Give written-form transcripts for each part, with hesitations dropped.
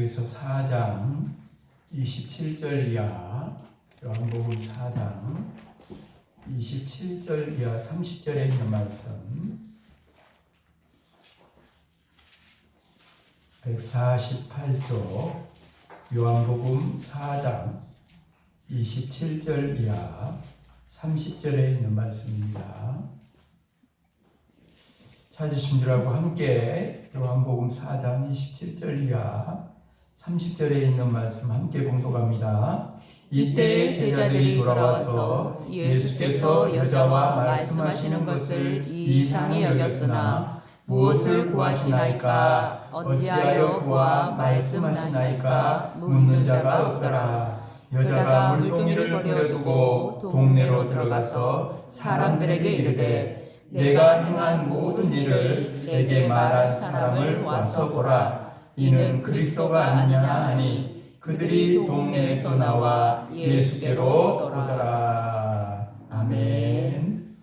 계속해서 4장 27절 이하, 요한복음 4장 27절 이하 30절에 있는 말씀, 148조 요한복음 4장 27절 이하 30절에 있는 말씀입니다. 찾으신 줄알고 함께 요한복음 4장 27절 이하 30절에 있는 말씀 함께 봉독합니다. 이때 제자들이 돌아와서 예수께서 여자와 말씀하시는 것을 이상히 여겼으나 무엇을 구하시나이까? 어찌하여 그와 말씀하시나이까? 묻는 자가 없더라. 여자가 물동이를 버려두고 동네로 들어가서 사람들에게 이르되 내가 행한 모든 일을 내게 말한 사람을 와서 보라. 이는 그리스도가 아니냐 하니 그들이 동네에서 나와 예수께로 오더라. 아멘.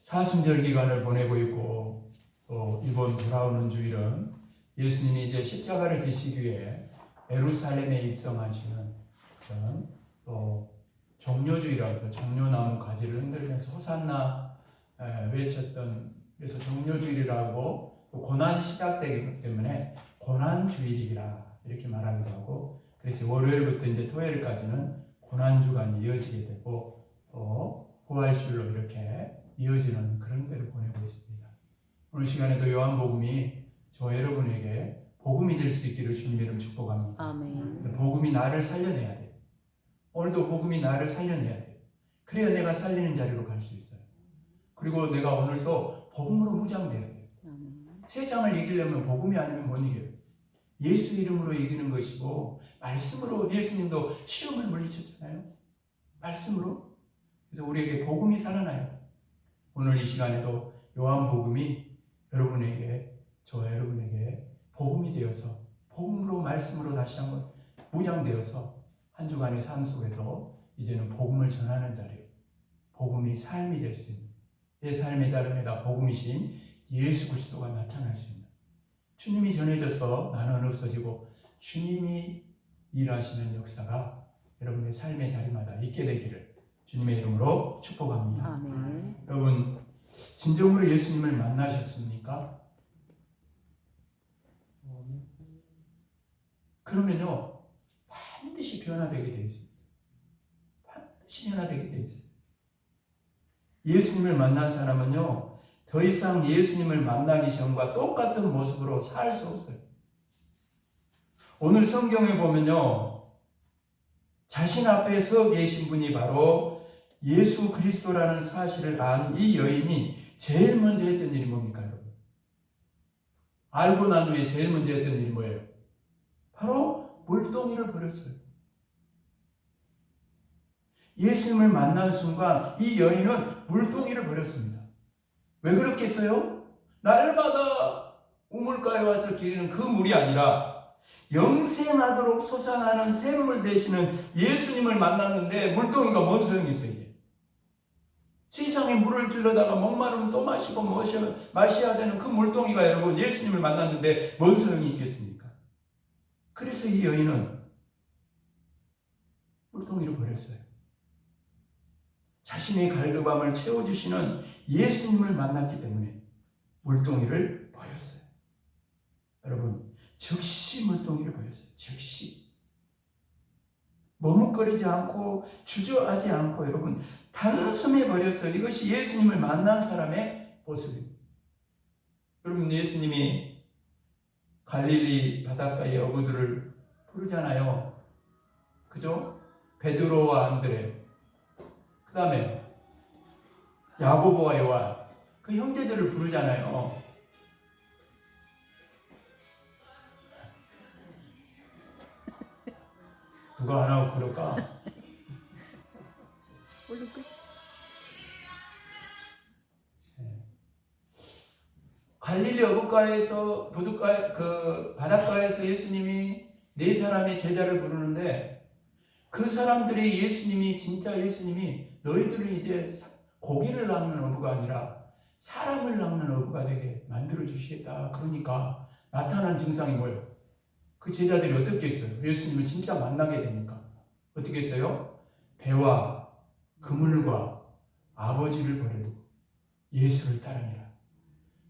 사순절 기간을 보내고 있고 또 이번 돌아오는 주일은 예수님이 이제 십자가를 지시기 위해 예루살렘에 입성하시는 그런 또 정료주일이라고 정료나무 가지를 흔들면서 호산나 외쳤던, 그래서 정료주일이라고 또 고난이 시작되기 때문에 고난주일이라 이렇게 말하기도 하고, 그래서 월요일부터 이제 토요일까지는 고난주간이 이어지게 되고 또 부활주일로 이렇게 이어지는 그런 때를 보내고 있습니다. 오늘 시간에도 요한복음이 저 여러분에게 복음이 될 수 있기를 주님 이름 축복합니다. 아멘. 복음이 나를 살려내야 돼요. 오늘도 복음이 나를 살려내야 돼요. 그래야 내가 살리는 자리로 갈 수 있어요. 그리고 내가 오늘도 복음으로 무장돼야 돼요. 세상을 이기려면 복음이 아니면 못 이겨요. 예수 이름으로 이기는 것이고, 말씀으로, 예수님도 시험을 물리쳤잖아요. 말씀으로. 그래서 우리에게 복음이 살아나요. 오늘 이 시간에도 요한복음이 여러분에게, 저 여러분에게 복음이 되어서 복음으로, 말씀으로 다시 한번 무장되어서 한 주간의 삶 속에도 이제는 복음을 전하는 자리예요. 복음이 삶이 될 수 있는, 내 삶의 다름에다 복음이신 예수 그리스도가 나타날 수 있는, 주님이 전해져서 나는 없어지고 주님이 일하시는 역사가 여러분의 삶의 자리마다 있게 되기를 주님의 이름으로 축복합니다. 아멘. 여러분, 진정으로 예수님을 만나셨습니까? 그러면요 반드시 변화되게 되어 있습니다. 반드시 변화되게 되어 있습니다. 예수님을 만난 사람은요 더 이상 예수님을 만나기 전과 똑같은 모습으로 살 수 없어요. 오늘 성경에 보면요 자신 앞에 서 계신 분이 바로 예수 그리스도라는 사실을 안 이 여인이 제일 먼저 했던 일이 뭡니까, 여러분? 알고 난 후에 제일 먼저 했던 일이 뭐예요? 바로 물동이를 버렸어요. 예수님을 만난 순간 이 여인은 물동이를 버렸습니다. 왜 그렇겠어요? 날마다 우물가에 와서 기르는 그 물이 아니라 영생하도록 솟아나는 샘물 되시는 예수님을 만났는데 물동이가 뭔 소용이 있어요? 이제 세상에 물을 길러다가 목마르면 또 마시고 마셔야 되는 그 물동이가 여러분 예수님을 만났는데 뭔 소용이 있겠습니까? 그래서 이 여인은 물동이를 버렸어요. 자신의 갈급함을 채워주시는 예수님을 만났기 때문에 물동이를 버렸어요. 여러분, 즉시 물동이를 버렸어요. 즉시. 머뭇거리지 않고 주저하지 않고 여러분 단숨에 버렸어요. 이것이 예수님을 만난 사람의 모습입니다. 여러분, 예수님이 갈릴리 바닷가의 어부들을 부르잖아요. 그죠? 베드로와 안드레, 그 다음에 야고보와 요한, 그 형제들을 부르잖아요. 누가 안 하고 그럴까? 얼른 끝이. 갈릴리 어부가에서 그 바닷가에서 예수님이 네 사람의 제자를 부르는데 그 사람들이 진짜 예수님이 너희들은 이제 고기를 낚는 어부가 아니라 사람을 낚는 어부가 되게 만들어 주시겠다. 그러니까 나타난 증상이 뭐예요? 그 제자들이 어떻게 했어요? 예수님을 진짜 만나게 되니까 어떻게 했어요? 배와 그물과 아버지를 버려두고 예수를 따르니라.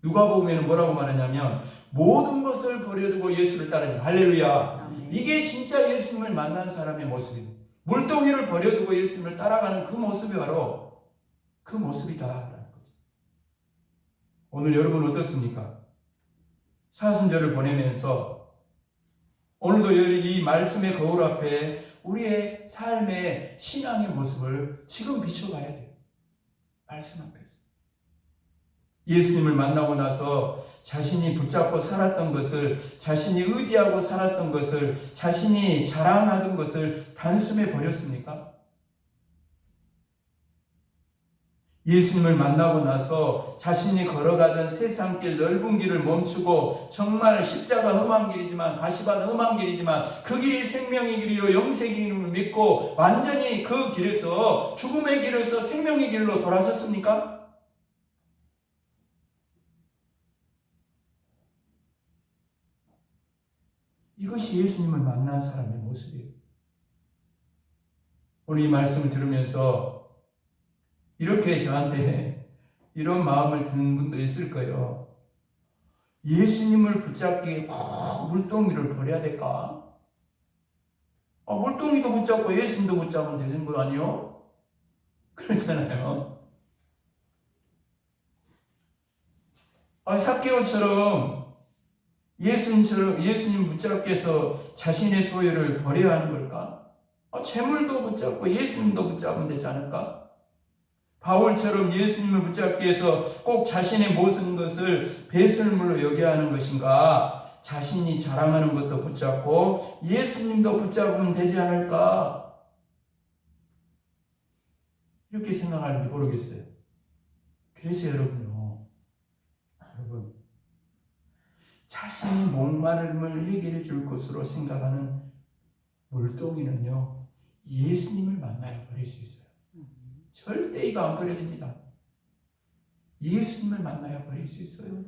누가복음에는 뭐라고 말하냐면 모든 것을 버려두고 예수를 따르니라. 할렐루야. 이게 진짜 예수님을 만난 사람의 모습이에요. 물동이를 버려두고 예수님을 따라가는 그 모습이 바로 그 모습이다라는 거죠. 오늘 여러분 어떻습니까? 사순절을 보내면서 오늘도 이 말씀의 거울 앞에 우리의 삶의 신앙의 모습을 지금 비춰봐야 돼요. 말씀 앞에서. 예수님을 만나고 나서 자신이 붙잡고 살았던 것을, 자신이 의지하고 살았던 것을, 자신이 자랑하던 것을 단숨에 버렸습니까? 예수님을 만나고 나서 자신이 걸어가던 세상길 넓은 길을 멈추고 정말 십자가 험한 길이지만 가시밭 험한 길이지만 그 길이 생명의 길이요 영생의 길임을 믿고 완전히 그 길에서 죽음의 길에서 생명의 길로 돌아섰습니까? 이것이 예수님을 만난 사람의 모습이에요. 오늘 이 말씀을 들으면서 이렇게 저한테 이런 마음을 드는 분도 있을 거예요. 예수님을 붙잡기 꼭 물동이를 버려야 될까? 물동이도 붙잡고 예수님도 붙잡으면 되는 거 아니요? 그렇잖아요. 삭개오처럼 예수님 붙잡기 위해서 자신의 소유를 버려야 하는 걸까? 재물도 붙잡고 예수님도 붙잡으면 되지 않을까? 바울처럼 예수님을 붙잡기 위해서 꼭 자신의 모든 것을 배설물로 여겨야 하는 것인가? 자신이 자랑하는 것도 붙잡고 예수님도 붙잡으면 되지 않을까? 이렇게 생각하는지 모르겠어요. 그래서 여러분 자신이 목마름을 해결해 줄 것으로 생각하는 물동이는요 예수님을 만나야 버릴 수 있어요. 절대 이거 안 버려집니다. 예수님을 만나야 버릴 수 있어요.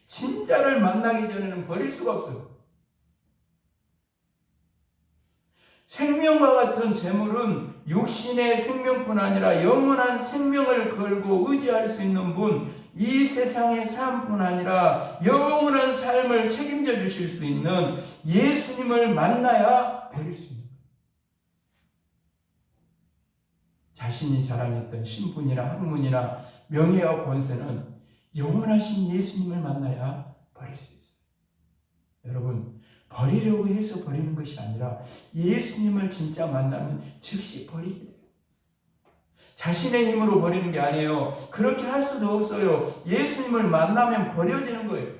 진짜를 만나기 전에는 버릴 수가 없어요. 생명과 같은 재물은 육신의 생명뿐 아니라 영원한 생명을 걸고 의지할 수 있는 분, 이 세상의 삶뿐 아니라 영원한 삶을 책임져 주실 수 있는 예수님을 만나야 버릴 수 있는 거예요. 자신이 자랑했던 신분이나 학문이나 명예와 권세는 영원하신 예수님을 만나야 버릴 수 있어요. 여러분, 버리려고 해서 버리는 것이 아니라 예수님을 진짜 만나면 즉시 버리게 돼요. 자신의 힘으로 버리는 게 아니에요. 그렇게 할 수도 없어요. 예수님을 만나면 버려지는 거예요.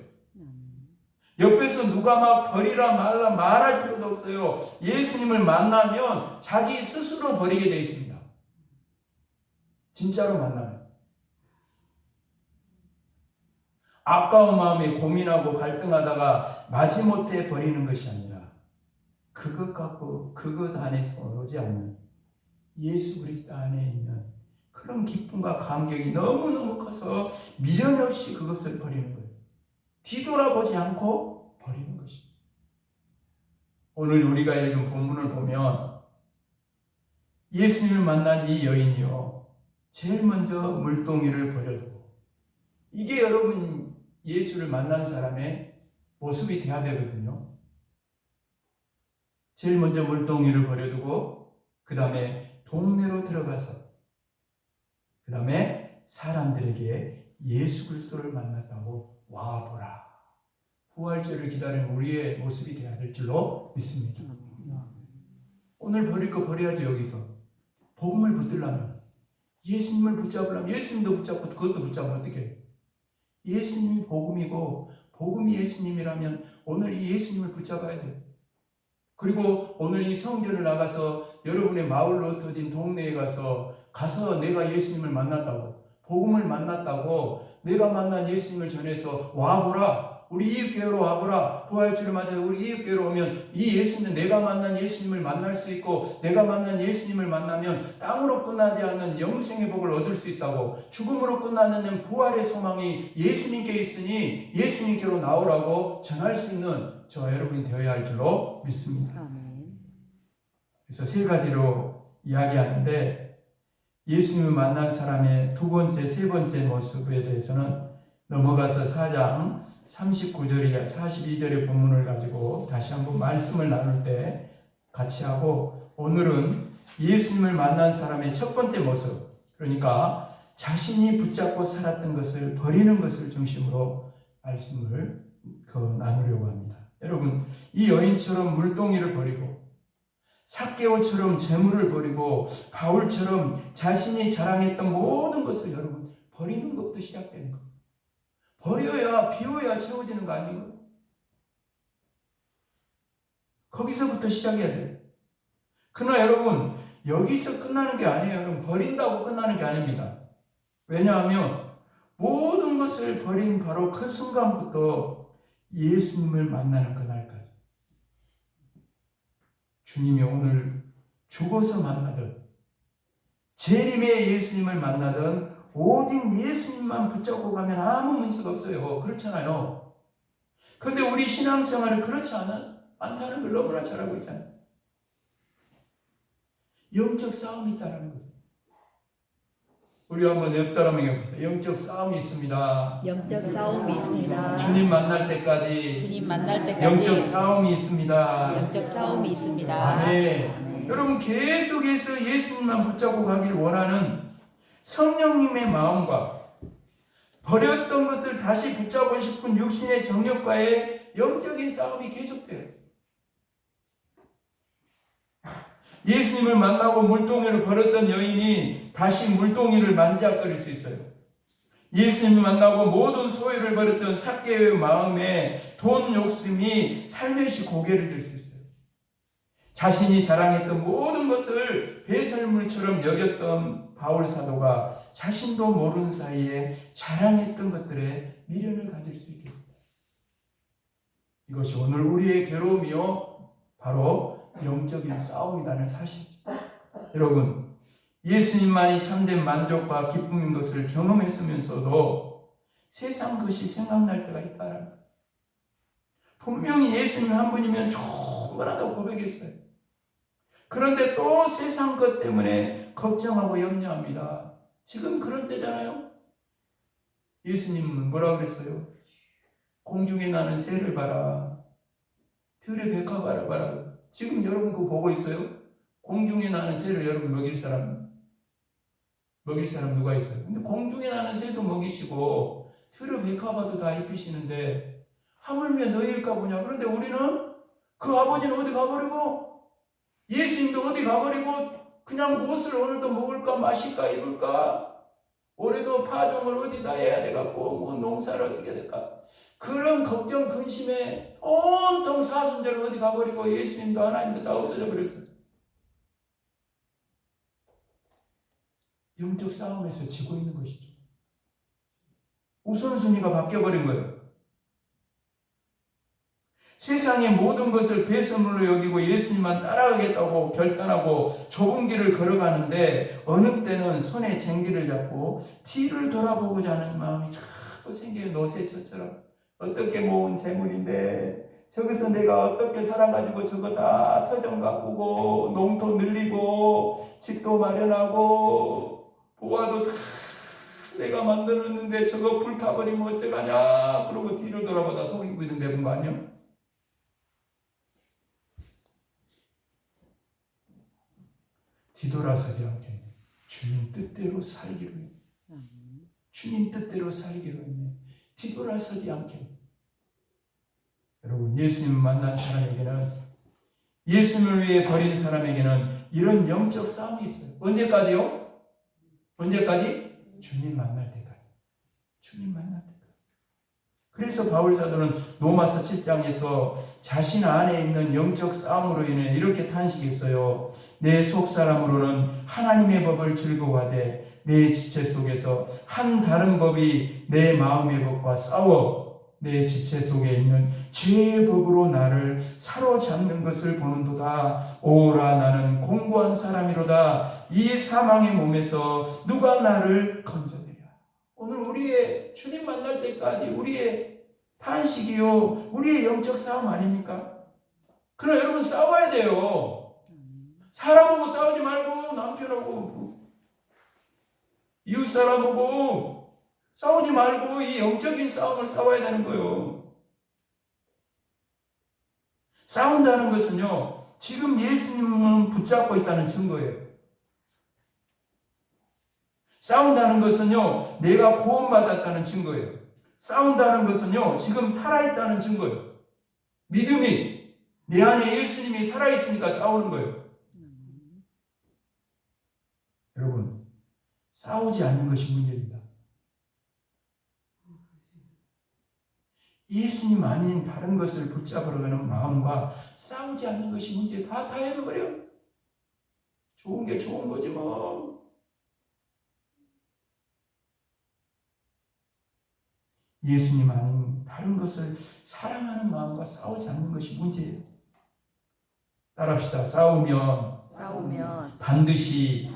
옆에서 누가 막 버리라 말라 말할 필요도 없어요. 예수님을 만나면 자기 스스로 버리게 되어 있습니다. 진짜로 만나면. 아까운 마음에 고민하고 갈등하다가 마지못해 버리는 것이 아니라 그것 갖고 그것 안에서 오지 않는 예수 그리스도 안에 있는 그런 기쁨과 감격이 너무너무 커서 미련 없이 그것을 버리는 거예요. 뒤돌아보지 않고 버리는 것입니다. 오늘 우리가 읽은 본문을 보면 예수님을 만난 이 여인이요 제일 먼저 물동이를 버려두고 이게 여러분 예수를 만난 사람의 모습이 돼야 되거든요. 제일 먼저 물동이를 버려두고 그 다음에 동네로 들어가서 그 다음에 사람들에게 예수 그리스도를 만났다고 와보라. 부활절을 기다리는 우리의 모습이 되어야 될 줄로 믿습니다. 오늘 버릴 거 버려야지. 여기서 복음을 붙들려면 예수님을 붙잡으려면 예수님도 붙잡고 그것도 붙잡으면 어떻게 해요? 예수님이 복음이고 복음이 예수님이라면 오늘 이 예수님을 붙잡아야 돼요. 그리고 오늘 이 성전을 나가서 여러분의 마을로 흩어진 동네에 가서 내가 예수님을 만났다고 복음을 만났다고 내가 만난 예수님을 전해서 와보라. 우리 이웃교회로 와보라. 부활주를 맞아 우리 이웃교회로 오면 이 예수님, 내가 만난 예수님을 만날 수 있고, 내가 만난 예수님을 만나면 땅으로 끝나지 않는 영생의 복을 얻을 수 있다고, 죽음으로 끝나는 부활의 소망이 예수님께 있으니 예수님께로 나오라고 전할 수 있는 저와 여러분이 되어야 할 줄로 믿습니다. 그래서 세 가지로 이야기하는데, 예수님을 만난 사람의 두 번째, 세 번째 모습에 대해서는 넘어가서 4장 39절이야 42절의 본문을 가지고 다시 한번 말씀을 나눌 때 같이 하고, 오늘은 예수님을 만난 사람의 첫 번째 모습, 그러니까 자신이 붙잡고 살았던 것을 버리는 것을 중심으로 말씀을 나누려고 합니다. 여러분, 이 여인처럼 물동이를 버리고, 삭개오처럼 재물을 버리고, 바울처럼 자신이 자랑했던 모든 것을 여러분 버리는 것부터 시작되는 거예요. 버려야, 비워야 채워지는 거 아니에요? 거기서부터 시작해야 돼요. 그러나 여러분, 여기서 끝나는 게 아니에요. 여러분, 버린다고 끝나는 게 아닙니다. 왜냐하면 모든 것을 버린 바로 그 순간부터 예수님을 만나는 그날까지, 주님이 오늘 죽어서 만나든 재림의 예수님을 만나든 오직 예수님만 붙잡고 가면 아무 문제가 없어요. 그렇잖아요. 그런데 우리 신앙생활은 그렇지 않다는 걸 너무나 잘 알고 있잖아요. 영적 싸움이 있다는 거예요. 우리 한번 옆 사람에게 봅시다. 영적 싸움이 있습니다. 영적 싸움이 있습니다. 주님 만날 때까지 주님 만날 때까지 영적 싸움이 있습니다. 영적 싸움이 있습니다. 아멘. 여러분, 계속해서 예수님만 붙잡고 가기를 원하는 성령님의 마음과 버렸던 것을 다시 붙잡고 싶은 육신의 정욕과의 영적인 싸움이 계속돼요. 예수님을 만나고 물동이를 버렸던 여인이 다시 물동이를 만지작거릴 수 있어요. 예수님을 만나고 모든 소유를 버렸던 삭개오의 마음에 돈 욕심이 살며시 고개를 들 수 있어요. 자신이 자랑했던 모든 것을 배설물처럼 여겼던 바울 사도가 자신도 모르는 사이에 자랑했던 것들에 미련을 가질 수 있게 됩니다. 이것이 오늘 우리의 괴로움이요, 바로 영적인 싸움이라는 사실이죠. 여러분, 예수님만이 참된 만족과 기쁨인 것을 경험했으면서도 세상 것이 생각날 때가 있다는 거예요. 분명히 예수님 한 분이면 충분하다고 고백했어요. 그런데 또 세상 것 때문에 걱정하고 염려합니다. 지금 그런 때잖아요. 예수님은 뭐라고 그랬어요? 공중에 나는 새를 봐라, 들의 백합화를 봐라. 지금 여러분 그거 보고 있어요? 공중에 나는 새를 여러분 먹일 사람 누가 있어요? 근데 공중에 나는 새도 먹이시고 들의 백합화도 다 입히시는데 하물며 너희일까 보냐? 그런데 우리는 그 아버지는 어디 가버리고, 예수님도 어디 가버리고, 그냥 무엇을 오늘도 먹을까 마실까 입을까, 올해도 파종을 어디다 해야 돼갖고 뭐 농사를 어떻게 될까, 그런 걱정 근심에 온통 사순절 어디 가버리고 예수님도 하나님도 다 없어져 버렸어요. 영적 싸움에서 지고 있는 것이죠. 우선순위가 바뀌어버린 거예요. 세상의 모든 것을 배설물로 여기고 예수님만 따라가겠다고 결단하고 좁은 길을 걸어가는데, 어느 때는 손에 쟁기를 잡고 뒤를 돌아보고자 하는 마음이 자꾸 생겨요. 노새처럼. 어떻게 모은 재물인데 저기서 내가 어떻게 살아가지고 저거 다 터전 가꾸고 농토 늘리고 집도 마련하고 보아도 다 내가 만들었는데 저거 불타버리면 어떡하냐, 그러고 뒤를 돌아보다 속이고 있는 데 본 거 아니야? 뒤돌아서지 않게 주님 뜻대로 살기로 했네. 주님 뜻대로 살기로 했네. 뒤돌아서지 않게. 여러분, 예수님을 만난 사람에게는, 예수님을 위해 버린 사람에게는 이런 영적 싸움이 있어요. 언제까지요? 언제까지? 주님 만날 때까지. 주님 만날 때까지. 그래서 바울 사도는 로마서 7장에서 자신 안에 있는 영적 싸움으로 인해 이렇게 탄식했어요. 내 속사람으로는 하나님의 법을 즐거워하되 내 지체 속에서 한 다른 법이 내 마음의 법과 싸워 내 지체 속에 있는 죄의 법으로 나를 사로잡는 것을 보는도다. 오라 나는 공고한 사람이로다. 이 사망의 몸에서 누가 나를 건져내랴. 오늘 우리의 주님 만날 때까지 우리의 탄식이요, 우리의 영적 싸움 아닙니까? 그러나 여러분 싸워야 돼요. 사람하고 싸우지 말고 남편하고 이웃 사람하고 싸우지 말고 이 영적인 싸움을 싸워야 되는 거예요. 싸운다는 것은요, 지금 예수님을 붙잡고 있다는 증거예요. 싸운다는 것은요, 내가 구원받았다는 증거예요. 싸운다는 것은요, 지금 살아있다는 증거예요. 믿음이 내 안에 예수님이 살아있으니까 싸우는 거예요. 여러분, 싸우지 않는 것이 문제입니다. 예수님 아닌 다른 것을 붙잡으려는 마음과 싸우지 않는 것이 문제. 다 해버려. 좋은 게 좋은 거지 뭐. 예수님 아닌 다른 것을 사랑하는 마음과 싸우지 않는 것이 문제예요. 따라합시다. 싸우면 반드시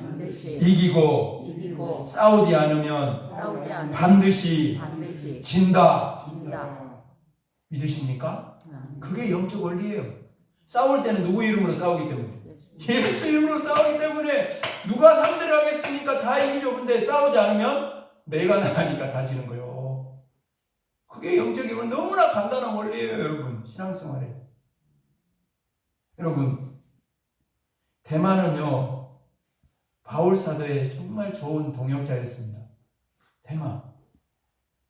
이기고 싸우지 않으면 반드시 진다. 믿으십니까? 그게 영적 원리예요. 싸울 때는 누구 이름으로 싸우기 때문에, 예수 이름으로 싸우기 때문에 누가 상대를 하겠습니까? 다 이기죠. 근데 싸우지 않으면 내가 나가니까 다 지는 거예요. 그게 영적이면 너무나 간단한 원리예요. 여러분, 신앙생활에. 여러분, 대마는요, 바울 사도의 정말 좋은 동역자였습니다. 대마.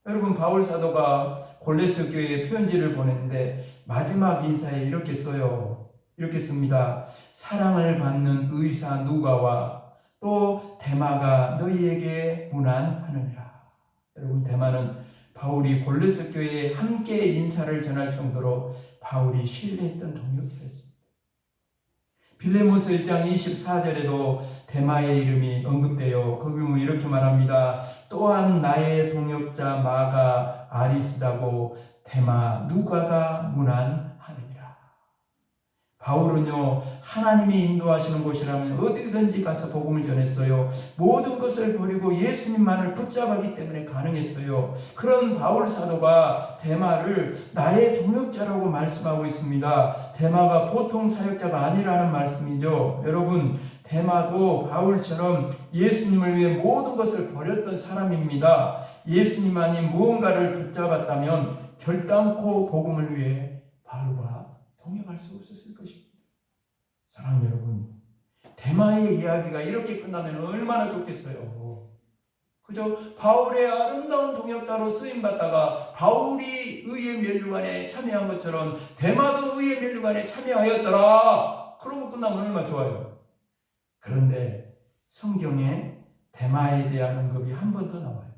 여러분, 바울 사도가 골로새 교회에 편지를 보냈는데 마지막 인사에 이렇게 써요. 이렇게 씁니다. 사랑을 받는 의사 누가와 또 데마가 너희에게 문안하느니라. 여러분, 데마는 바울이 골로새 교회에 함께 인사를 전할 정도로 바울이 신뢰했던 동역자였습니다. 빌레몬서 1장 24절에도 데마의 이름이 언급되어 거기 보면 이렇게 말합니다. 또한 나의 동역자 마가 아리스다고 데마 누가가 문안하느니라. 바울은요, 하나님이 인도하시는 곳이라면 어디든지 가서 복음을 전했어요. 모든 것을 버리고 예수님만을 붙잡았기 때문에 가능했어요. 그런 바울 사도가 데마를 나의 동역자라고 말씀하고 있습니다. 데마가 보통 사역자가 아니라는 말씀이죠. 여러분, 데마도 바울처럼 예수님을 위해 모든 것을 버렸던 사람입니다. 예수님 아닌 무언가를 붙잡았다면 결단코 복음을 위해 바울과 동역할 수 없었을 것입니다. 사랑하는 여러분, 데마의 이야기가 이렇게 끝나면 얼마나 좋겠어요. 그저 바울의 아름다운 동역자로 쓰임받다가 바울이 의의 면류관에 참여한 것처럼 데마도 의의 면류관에 참여하였더라. 그러고 끝나면 얼마나 좋아요. 그런데 성경에 데마에 대한 언급이 한 번 더 나와요.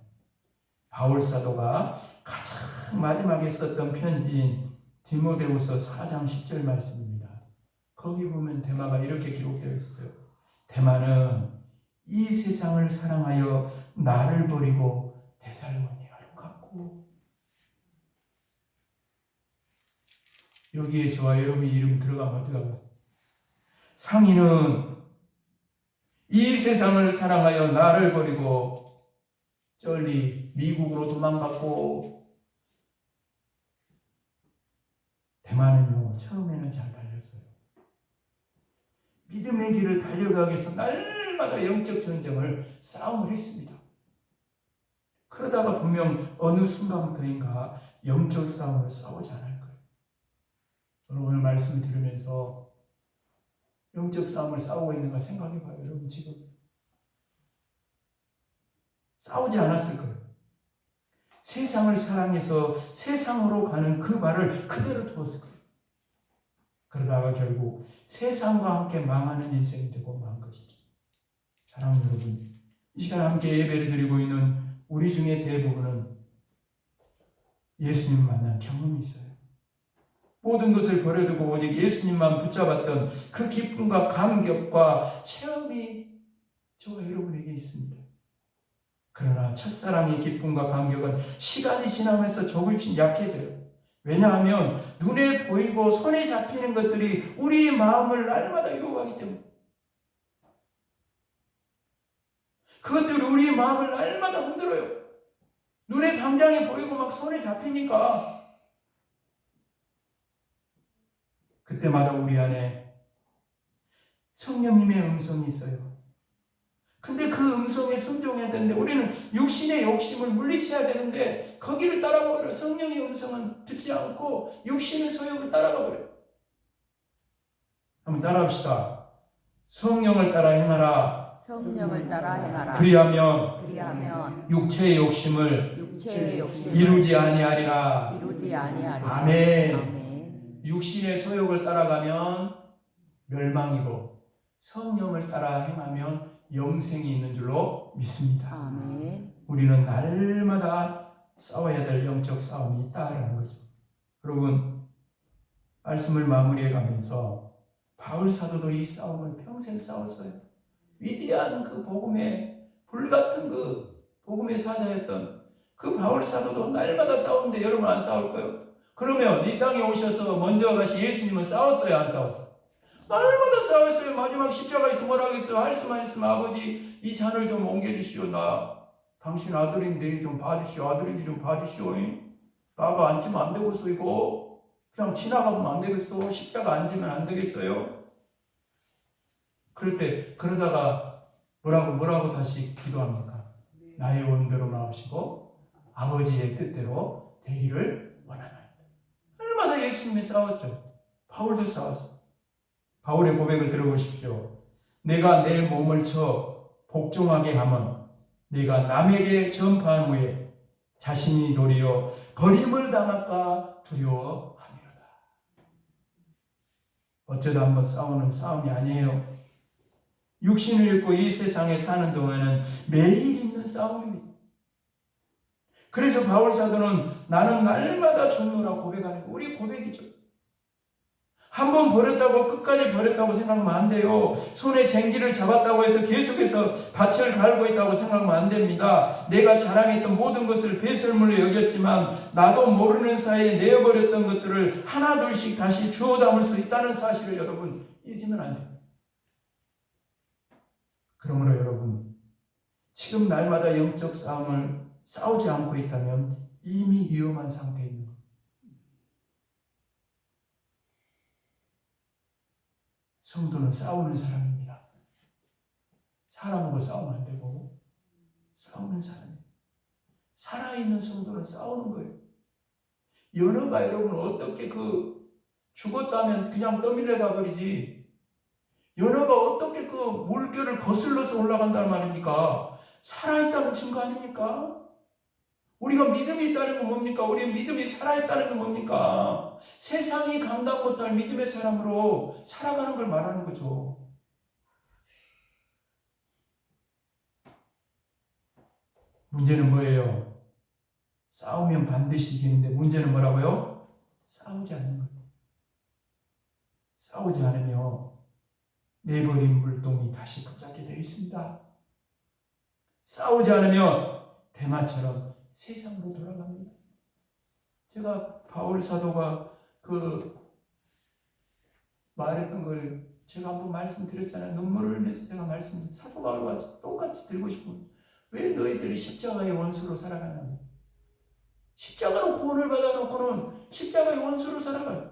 바울 사도가 가장 마지막에 썼던 편지인 디모데후서 4장 10절 말씀입니다. 거기 보면 데마가 이렇게 기록되어 있어요. 데마는 이 세상을 사랑하여 나를 버리고 데살로니가로 갔고. 여기에 저와 여러분의 이름 들어가면 어떡하겠어요? 상인은 이 세상을 사랑하여 나를 버리고 쩔리 미국으로 도망갔고, 데마는요, 처음에는 잘 달렸어요. 믿음의 길을 달려가기 위해서 날마다 영적 전쟁을 싸움을 했습니다. 그러다가 분명 어느 순간부터인가 영적 싸움을 싸우지 않을 거예요. 오늘 말씀을 들으면서 영적 싸움을 싸우고 있는가 생각해봐요. 여러분, 지금 싸우지 않았을 거예요. 세상을 사랑해서 세상으로 가는 그 발을 그대로 두었을 거예요. 그러다가 결국 세상과 함께 망하는 인생이 되고 만 것이죠. 사랑하는 여러분, 이 시간 함께 예배를 드리고 있는 우리 중에 대부분은 예수님 만난 경험이 있어요. 모든 것을 버려두고 오직 예수님만 붙잡았던 그 기쁨과 감격과 체험이 저와 여러분에게 있습니다. 그러나 첫사랑의 기쁨과 감격은 시간이 지나면서 조금씩 약해져요. 왜냐하면 눈에 보이고 손에 잡히는 것들이 우리의 마음을 날마다 유혹하기 때문에, 그것들이 우리의 마음을 날마다 흔들어요. 눈에 당장에 보이고 막 손에 잡히니까 그때마다 우리 안에 성령님의 음성이 있어요. 근데 그 음성에 순종해야 되는데 우리는 육신의 욕심을 물리쳐야 되는데 거기를 따라가 버려요. 성령의 음성은 듣지 않고 육신의 소욕을 따라가 버려요. 한번 따라합시다. 성령을 따라 행하라. 성령을 따라 행하라. 그리하면 육체의 욕심을 이루지 아니하리라. 아멘. 아멘. 육신의 소욕을 따라가면 멸망이고 성령을 따라 행하면 영생이 있는 줄로 믿습니다. 아멘. 우리는 날마다 싸워야 될 영적 싸움이 있다라는 거죠. 여러분, 말씀을 마무리해 가면서 바울 사도도 이 싸움을 평생 싸웠어요. 위대한 그 복음의 불같은 그 복음의 사자였던 그 바울 사도도 날마다 싸우는데 여러분 안 싸울 거예요? 그러면 이 땅에 오셔서 먼저 가신 예수님은 싸웠어요, 안 싸웠어요? 날마다 싸웠어요. 마지막 십자가에서 뭐라 하겠어요? 할 수만 있으면 아버지 이 산을 좀 옮겨주시오. 나 당신 아들인데 좀 봐주시오. 아들인데 좀 봐주시오. 나가 앉으면 안 되겠어. 이거 그냥 지나가면 안 되겠어. 십자가 앉으면 안 되겠어요. 그럴 때 그러다가 뭐라고 다시 기도합니까? 나의 원대로 나오시고 아버지의 뜻대로 되기를 원하나이다. 얼마나 예수님이 싸웠죠. 바울도 싸웠어. 바울의 고백을 들어보십시오. 내가 내 몸을 쳐 복종하게 하면 내가 남에게 전파한 후에 자신이 도리어 버림을 당할까 두려워함이로다. 어쩌다 한번 싸우는 싸움이 아니에요. 육신을 입고 이 세상에 사는 동안은 매일 있는 싸움입니다. 그래서 바울 사도는 나는 날마다 죽노라 고백하는 거 우리 고백이죠. 한번 버렸다고 끝까지 버렸다고 생각하면 안 돼요. 손에 쟁기를 잡았다고 해서 계속해서 밭을 갈고 있다고 생각하면 안 됩니다. 내가 자랑했던 모든 것을 배설물로 여겼지만 나도 모르는 사이에 내어버렸던 것들을 하나둘씩 다시 주워 담을 수 있다는 사실을 여러분 잊으면 안 돼요. 그러므로 여러분 지금 날마다 영적 싸움을 싸우지 않고 있다면 이미 위험한 상태에 있는 거예요. 성도는 싸우는 사람입니다. 사람하고 싸우면 안 되고 싸우는 사람이에요. 살아있는 성도는 싸우는 거예요. 연어가 여러분 어떻게 죽었다면 그냥 떠밀려 가버리지 연어가 어떻게 그 물결을 거슬러서 올라간단 말입니까? 살아있다는 증거 아닙니까? 우리가 믿음이 있다는 건 뭡니까? 우리의 믿음이 살아있다는 건 뭡니까? 세상이 감당 못할 믿음의 사람으로 살아가는 걸 말하는 거죠. 문제는 뭐예요? 싸우면 반드시 이기는데 문제는 뭐라고요? 싸우지 않는 거예요. 싸우지 않으면 내버린 물동이 다시 붙잡게 되어 있습니다. 싸우지 않으면 대마처럼 세상으로 돌아갑니다. 제가 바울 사도가 말했던 걸 제가 한번 말씀드렸잖아요. 눈물을 흘려서 제가 사도 바울과 똑같이 들고 싶은 왜 너희들이 십자가의 원수로 살아가냐. 십자가로 구원을 받아놓고는 십자가의 원수로 살아가요.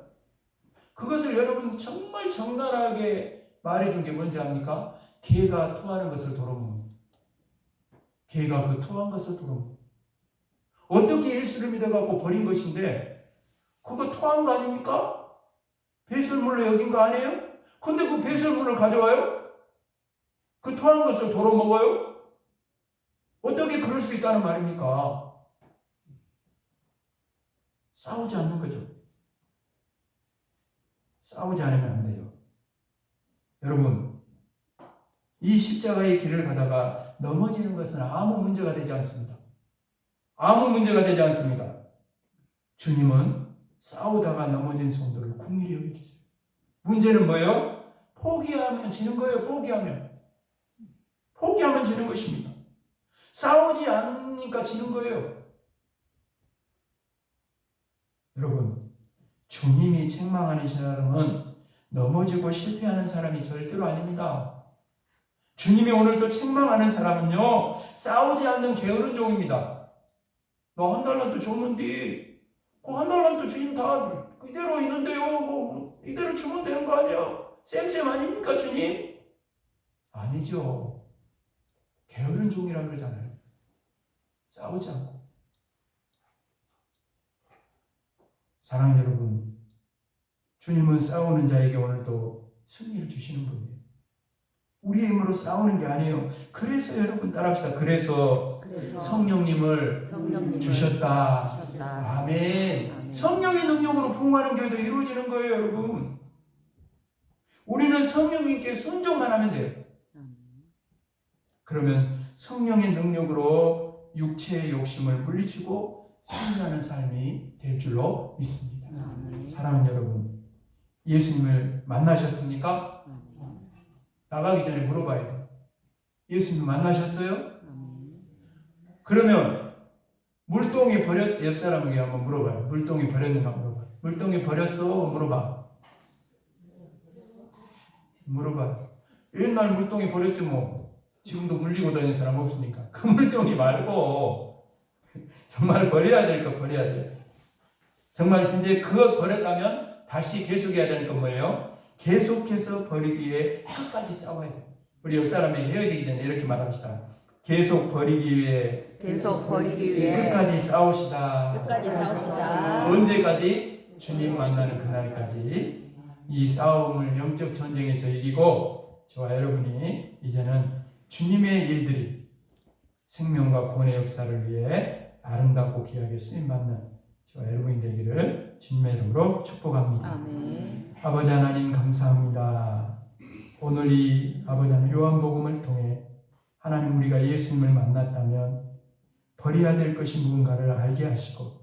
그것을 여러분 정말 적나라하게 말해준 게 뭔지 압니까? 개가 토하는 것을 도로먹는. 개가 그 토한 것을 도로먹는. 어떻게 예수를 믿어갖고 버린 것인데 그거 토한 거 아닙니까? 배설물로 여긴 거 아니에요? 근데 그 배설물을 가져와요? 그 토한 것을 도로먹어요? 어떻게 그럴 수 있다는 말입니까? 싸우지 않는 거죠. 싸우지 않으면 안 돼요. 여러분, 이 십자가의 길을 가다가 넘어지는 것은 아무 문제가 되지 않습니다. 아무 문제가 되지 않습니다. 주님은 싸우다가 넘어진 성도를 긍휼히 여기세요. 문제는 뭐예요? 포기하면 지는 거예요. 포기하면 지는 것입니다. 싸우지 않으니까 지는 거예요. 여러분, 주님이 책망하는 사람은 넘어지고 실패하는 사람이 절대로 아닙니다. 주님이 오늘도 책망하는 사람은요, 싸우지 않는 게으른 종입니다. 너 한 달란트 줬는데 그 한 달란트 주님 다 이대로 있는데요. 뭐 이대로 주면 되는 거 아니야? 쌤 아닙니까 주님? 아니죠. 게으른 종이라 그러잖아요. 싸우지 않고. 사랑하는 여러분, 주님은 싸우는 자에게 오늘도 승리를 주시는 분이에요. 우리의 힘으로 싸우는 게 아니에요. 그래서 여러분 따라합시다. 그래서 성령님을 주셨다. 아멘. 아멘. 성령의 능력으로 풍부하는 교회도 이루어지는 거예요, 여러분. 우리는 성령님께 순종만 하면 돼요. 그러면 성령의 능력으로 육체의 욕심을 물리치고 승리하는 삶이 될 줄로 믿습니다. 사랑하는 여러분, 예수님을 만나셨습니까? 나가기 전에 물어봐야 돼요. 예수님 만나셨어요? 그러면 물동이 버렸어? 옆 사람에게 한번 물어봐요. 물동이 버렸는가 물어봐요. 물동이 버렸어? 물어봐. 물어봐요. 옛날 물동이 버렸지 뭐. 지금도 물리고 다니는 사람 없으니까. 그 물동이 말고 정말 버려야 될 거 버려야 돼요. 정말 이제 그거 버렸다면 다시 계속해야 되는 건 뭐예요? 계속해서 버리기 위해 끝까지 싸워야 돼요. 우리 옆 사람에게 헤어지기 전에 이렇게 말합시다. 계속 버리기 위해 끝까지 싸우시다. 언제까지? 주님 만나는 그날까지 이 싸움을 영적 전쟁에서 이기고 저와 여러분이 이제는 주님의 일들이 생명과 구원의 역사를 위해 아름답고 귀하게 쓰임받는 저와 여러분이 되기를 주님의 이름으로 축복합니다. 아멘. 아버지 하나님 감사합니다. 오늘 이 아버지 하나님 요한복음을 통해 하나님 우리가 예수님을 만났다면 버려야 될 것이 무언가를 알게 하시고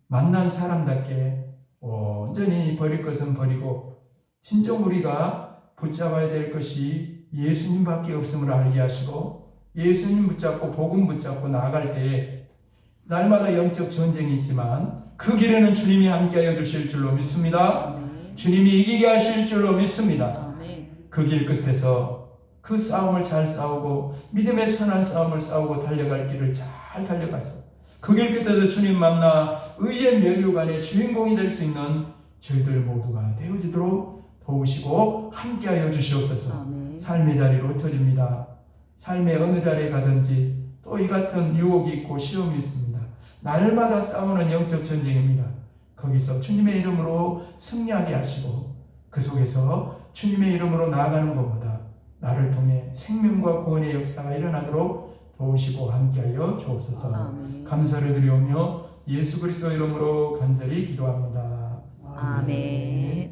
만난 사람답게 온전히 버릴 것은 버리고 진정 우리가 붙잡아야 될 것이 예수님밖에 없음을 알게 하시고 예수님 붙잡고 복음 붙잡고 나아갈 때에 날마다 영적 전쟁이 있지만 그 길에는 주님이 함께하여 주실 줄로 믿습니다. 아멘. 주님이 이기게 하실 줄로 믿습니다. 아멘. 그 길 끝에서 그 싸움을 잘 싸우고 믿음의 선한 싸움을 싸우고 달려갈 길을 잘 달려가서 그 길 끝에서 주님 만나 의의 면류관의 주인공이 될 수 있는 저희들 모두가 되어지도록 도우시고 함께하여 주시옵소서. 아멘. 삶의 자리로 흩어집니다. 삶의 어느 자리에 가든지 또 이 같은 유혹이 있고 시험이 있습니다. 날마다 싸우는 영적 전쟁입니다. 거기서 주님의 이름으로 승리하게 하시고 그 속에서 주님의 이름으로 나아가는 것보다 나를 통해 생명과 구원의 역사가 일어나도록 도우시고 함께하여 주옵소서. 아멘. 감사를 드리오며 예수 그리스도 이름으로 간절히 기도합니다. 아멘.